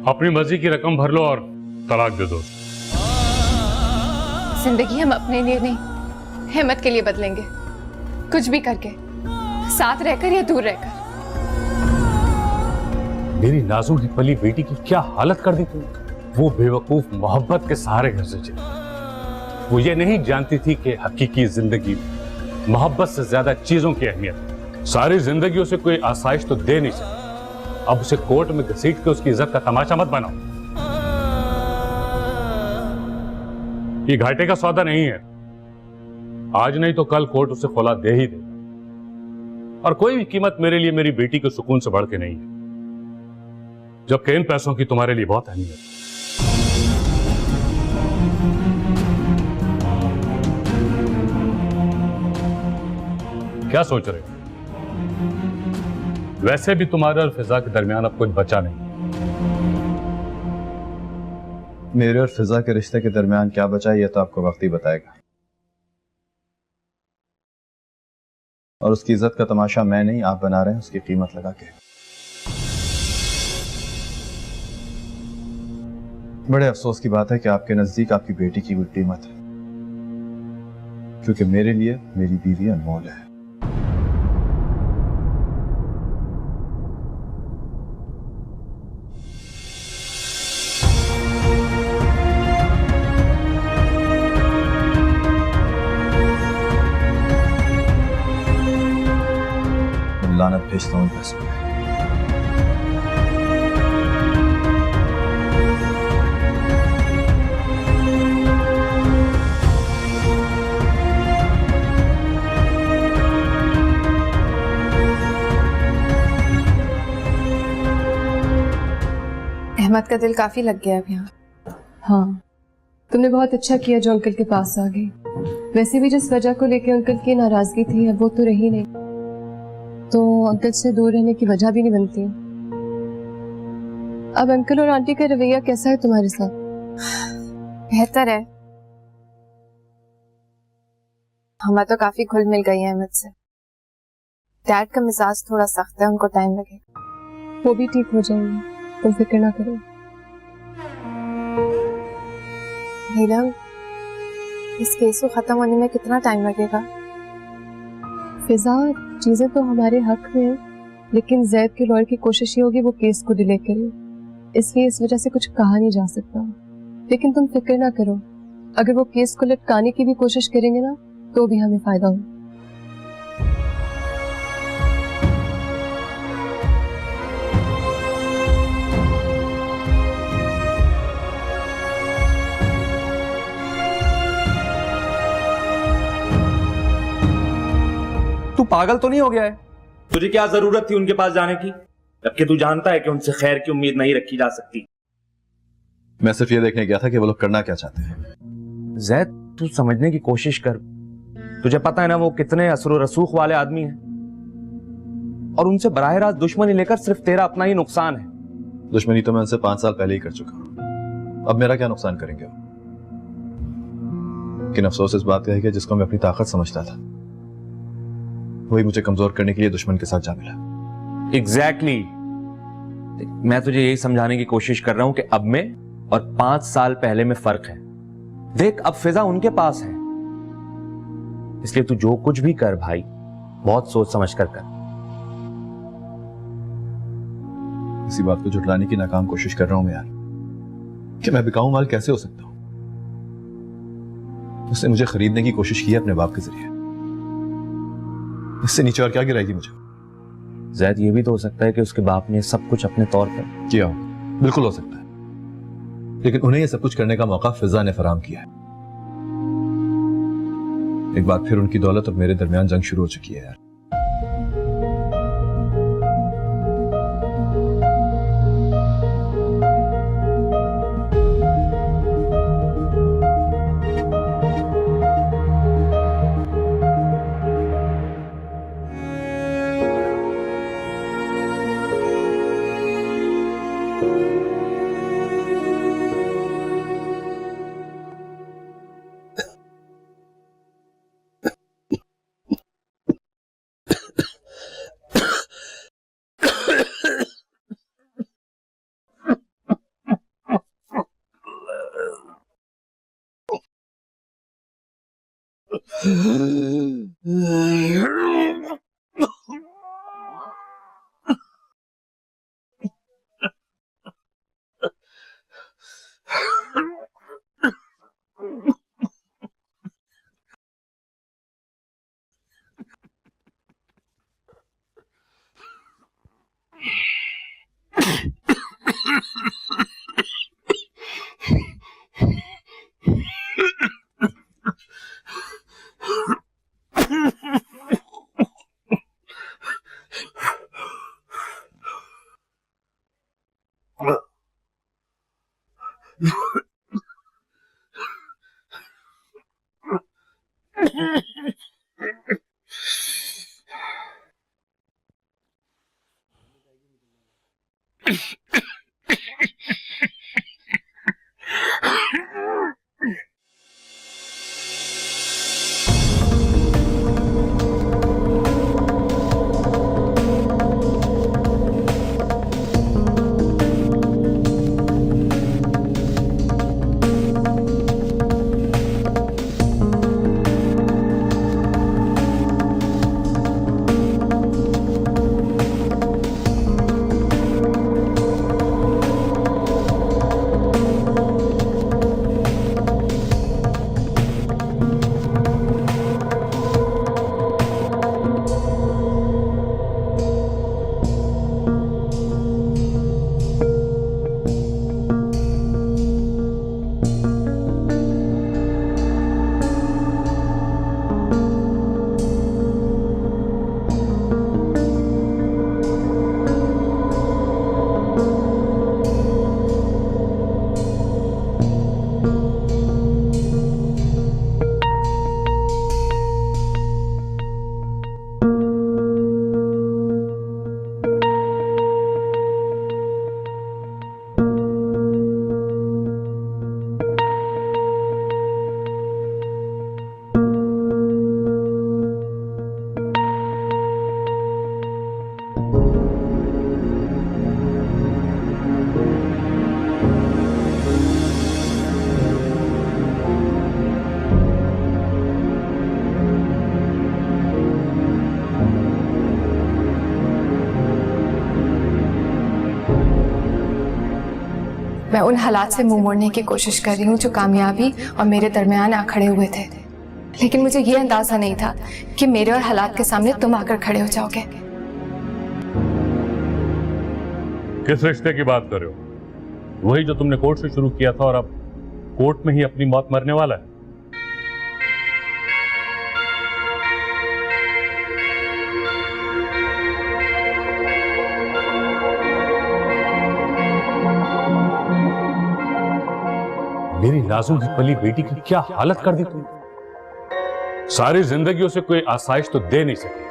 अपनी मर्जी की रकम भर लो और तलाक दे दो। जिंदगी हम अपने लिए नहीं, हिम्मत के लिए बदलेंगे, कुछ भी करके, साथ रहकर या दूर रहकर। मेरी नाजुक पली बेटी की क्या हालत कर दी तुमने। वो बेवकूफ मोहब्बत के सहारे घर से चली। वो ये नहीं जानती थी कि हकीकी जिंदगी मोहब्बत से ज्यादा चीजों की अहमियत है। सारी जिंदगी उसे कोई आसाइश तो दे नहीं सकती। अब उसे कोर्ट में घसीट के उसकी इज्जत का तमाशा मत बनाओ। ये घाटे का सौदा नहीं है। आज नहीं तो कल कोर्ट उसे खुला दे ही देगा। और कोई भी कीमत मेरे लिए मेरी बेटी के सुकून से बढ़ के नहीं है, जबकि इन पैसों की तुम्हारे लिए बहुत अहमियत है। क्या सोच रहे हो? वैसे भी तुम्हारे और फिजा के दरमियान अब कुछ बचा नहीं। मेरे और फिजा के रिश्ते के दरमियान क्या बचा है, यह तो आपको वक्त ही बताएगा। और उसकी इज्जत का तमाशा मैं नहीं, आप बना रहे हैं उसकी कीमत लगा के। बड़े अफसोस की बात है कि आपके नजदीक आपकी बेटी की कोई कीमत है, क्योंकि मेरे लिए मेरी बीवी अनमोल है। लानत भेजता हूं पैसों में। अहमद का दिल काफी लग गया अब यहाँ। हाँ, तुमने बहुत अच्छा किया जो अंकल के पास आ गई। वैसे भी जिस वजह को लेकर अंकल की नाराजगी थी अब वो तो रही नहीं, तो अंकल से दूर रहने की वजह भी नहीं बनती। अब अंकल और आंटी का रवैया कैसा है तुम्हारे साथ? बेहतर है। हम तो काफी घुल मिल गई हैं अहमद से। डैड का मिजाज थोड़ा सख्त है, उनको टाइम लगेगा। वो भी ठीक हो जाएंगे, तुम फिक्र ना करो। नीलम, इस केस को खत्म होने में कितना टाइम लगेगा? फिजा, चीजें तो हमारे हक में है, लेकिन जैद के लॉयर की कोशिश ये होगी वो केस को डिले करे, इसलिए इस वजह से कुछ कहा नहीं जा सकता। लेकिन तुम फिक्र ना करो, अगर वो केस को लटकाने की भी कोशिश करेंगे ना तो भी हमें फायदा हो। तू पागल तो नहीं हो गया है? तुझे क्या जरूरत थी उनके पास जाने की, जबकि तू जानता है कि उनसे खैर की उम्मीद नहीं रखी जा सकती। मैं सिर्फ ये देखने गया था कि वो लोग करना क्या चाहते हैं। जैद, तू समझने की कोशिश कर। तुझे पता है ना वो कितने असर रसूख वाले आदमी हैं, और उनसे बराह रास्त दुश्मनी लेकर सिर्फ तेरा अपना ही नुकसान है। दुश्मनी तो मैं उनसे 5 साल पहले ही कर चुका हूं, अब मेरा क्या नुकसान करेंगे वो? लेकिन अफसोस इस बात का है कि जिसको मैं अपनी ताकत समझता था वही मुझे कमजोर करने के लिए दुश्मन के साथ जा मिला। एग्जैक्टली। मैं तुझे यही समझाने की कोशिश कर रहा हूं कि अब में और 5 साल पहले में फर्क है। देख, अब फिजा उनके पास है, इसलिए तू जो कुछ भी कर भाई, बहुत सोच समझ कर कर। इसी बात को झुटलाने की नाकाम कोशिश कर रहा हूं मैं यार, कि मैं बिकाऊ माल कैसे हो सकता हूं। उसने मुझे खरीदने की कोशिश की है अपने बाप के जरिए, इससे नीचे और क्या गिराएगी मुझे? जैद, ये भी तो हो सकता है कि उसके बाप ने सब कुछ अपने तौर पर किया हो, बिल्कुल हो सकता है, लेकिन उन्हें यह सब कुछ करने का मौका फिजा ने फराहम किया है। एक बार फिर उनकी दौलत और मेरे दरमियान जंग शुरू हो चुकी है यार। मैं उन हालात से मुंह मोड़ने की कोशिश कर रही हूँ जो कामयाबी और मेरे दरमियान आ खड़े हुए थे, लेकिन मुझे ये अंदाजा नहीं था कि मेरे और हालात के सामने तुम आकर खड़े हो जाओगे। किस रिश्ते की बात कर रहे हो? वही जो तुमने कोर्ट से शुरू किया था और अब कोर्ट में ही अपनी मौत मरने वाला है। मेरी नाजुक की पली बेटी की क्या हालत कर दी तुमने। सारी जिंदगी उसे कोई आसाइश तो दे नहीं सके,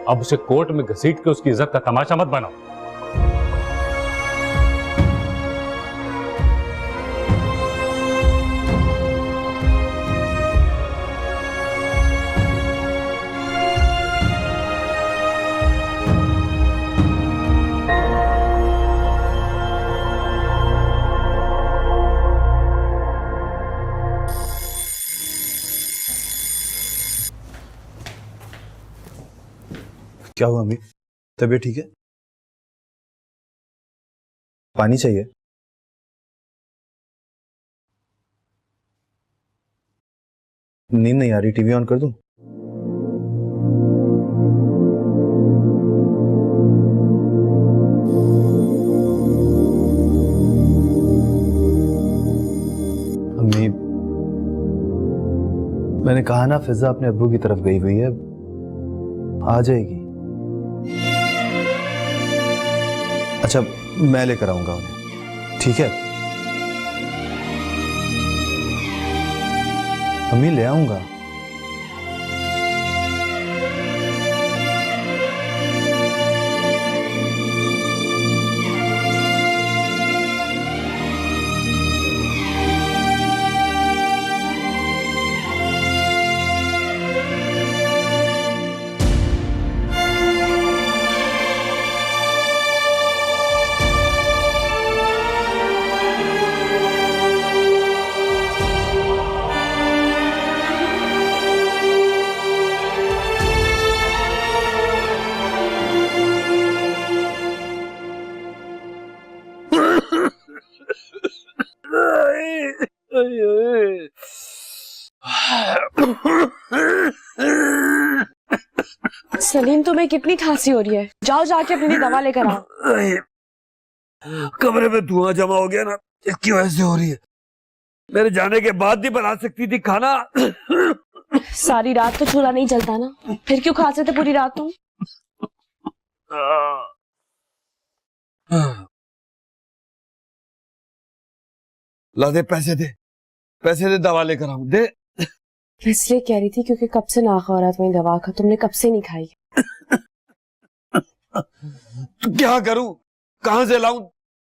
अब उसे कोर्ट में घसीट के उसकी इज्जत का तमाशा मत बनाओ। क्या हुआ अम्मी? तबीयत ठीक है? पानी चाहिए? नींद नहीं आ रही, टीवी ऑन कर दूं? अम्मी, मैंने कहा ना फिजा अपने अब्बू की तरफ गई हुई है, आ जाएगी। अच्छा, मैं लेकर आऊंगा उन्हें, ठीक है? अम्मी ले आऊंगा। सलीम, तुम्हें कितनी खांसी हो रही है? जाओ जाके अपनी लिए दवा लेकर आओ। कमरे में धुआं जमा हो गया ना, इसकी वजह से हो रही है। मेरे जाने के बाद नहीं बना सकती थी खाना। सारी रात तो चूल्हा नहीं जलता ना, फिर क्यों खांसे थे पूरी रात तुम? ला दे, पैसे दे, पैसे दे, दवा लेकर आऊं, दे। इसलिए कह रही थी क्योंकि कब से नाक हो रहा तुम्हें दवा का, तुमने कब से नहीं खाई। तो क्या करूं, कहां से लाऊं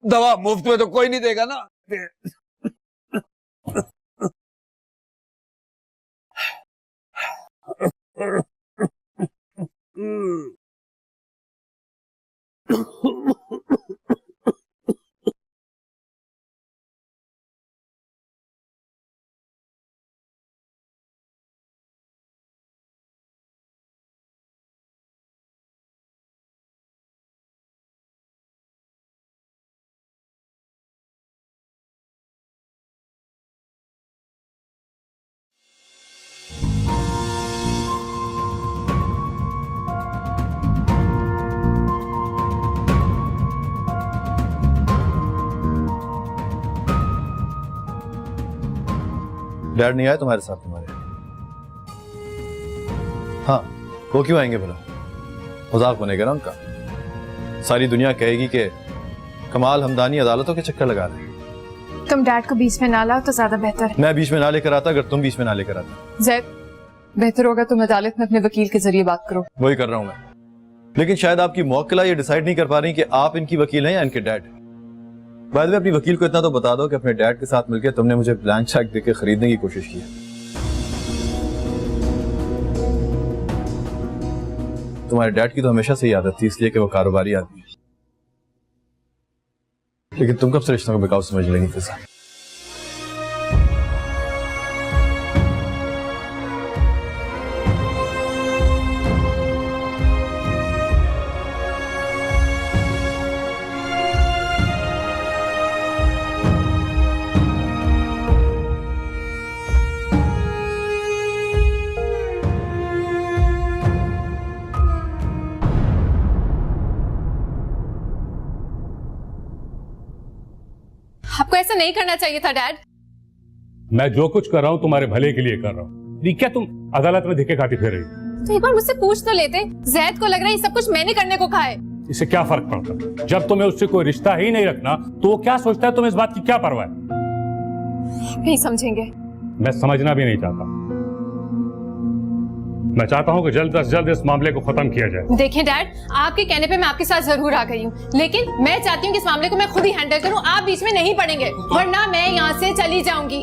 दवा? मुफ्त में तो कोई नहीं देगा ना। दे। डैड नहीं आए तुम्हारे साथ? तुम्हारे हाँ, वो क्यों आएंगे भला? मजाक बनेगा ना उनका। सारी दुनिया कहेगी कि कमाल हमदानी अदालतों के चक्कर लगा रहे हैं। तुम डैड को बीच में ना लाओ तो ज्यादा बेहतर है। मैं बीच में ना लेकर आता अगर तुम बीच में ना लेकर आते। जैद, बेहतर होगा तुम अदालत में अपने वकील के जरिए बात करो। वही कर रहा हूं मैं, लेकिन शायद आपकी मौक्किला ये डिसाइड नहीं कर पा रही कि आप इनकी वकील हैं या इनके डैड। बाद में अपनी वकील को इतना तो बता दो कि अपने डैड के साथ मिलकर तुमने मुझे ब्लैंक चेक देके खरीदने की कोशिश की है। तुम्हारे डैड की तो हमेशा से ही आदत थी, इसलिए कि वो कारोबारी आदमी है। लेकिन तुम कब से रिश्तों को बिकाऊ समझ लेंगी फिजा? आपको ऐसा नहीं करना चाहिए था डैड। मैं जो कुछ कर रहा हूं तुम्हारे भले के लिए कर रहा हूं। ये क्या तुम अदालत में धिक्के खाती फिर रही? तो एक बार मुझसे पूछ तो लेते। जैद को लग रहा है ये सब कुछ मैंने करने को कहा है। इससे क्या फर्क पड़ता? जब तुम्हें उससे कोई रिश्ता ही नहीं रखना तो वो क्या सोचता है? तुम्हें इस बात की क्या परवाह है? नहीं समझेंगे। मैं समझना भी नहीं चाहता। मैं चाहता हूं कि जल्द से जल्द इस मामले को खत्म किया जाए। देखिए डैड, आपके कहने पे मैं आपके साथ जरूर आ गई हूँ, लेकिन मैं चाहती हूँ कि इस मामले को मैं खुद ही हैंडल करूँ। आप बीच में नहीं पड़ेंगे, वरना मैं यहाँ से चली जाऊंगी।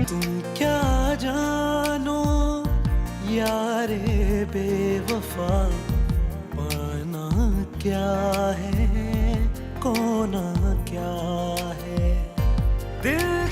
तुम क्या जानो यारे बेवफा, पाना क्या है, खोना क्या है। दिल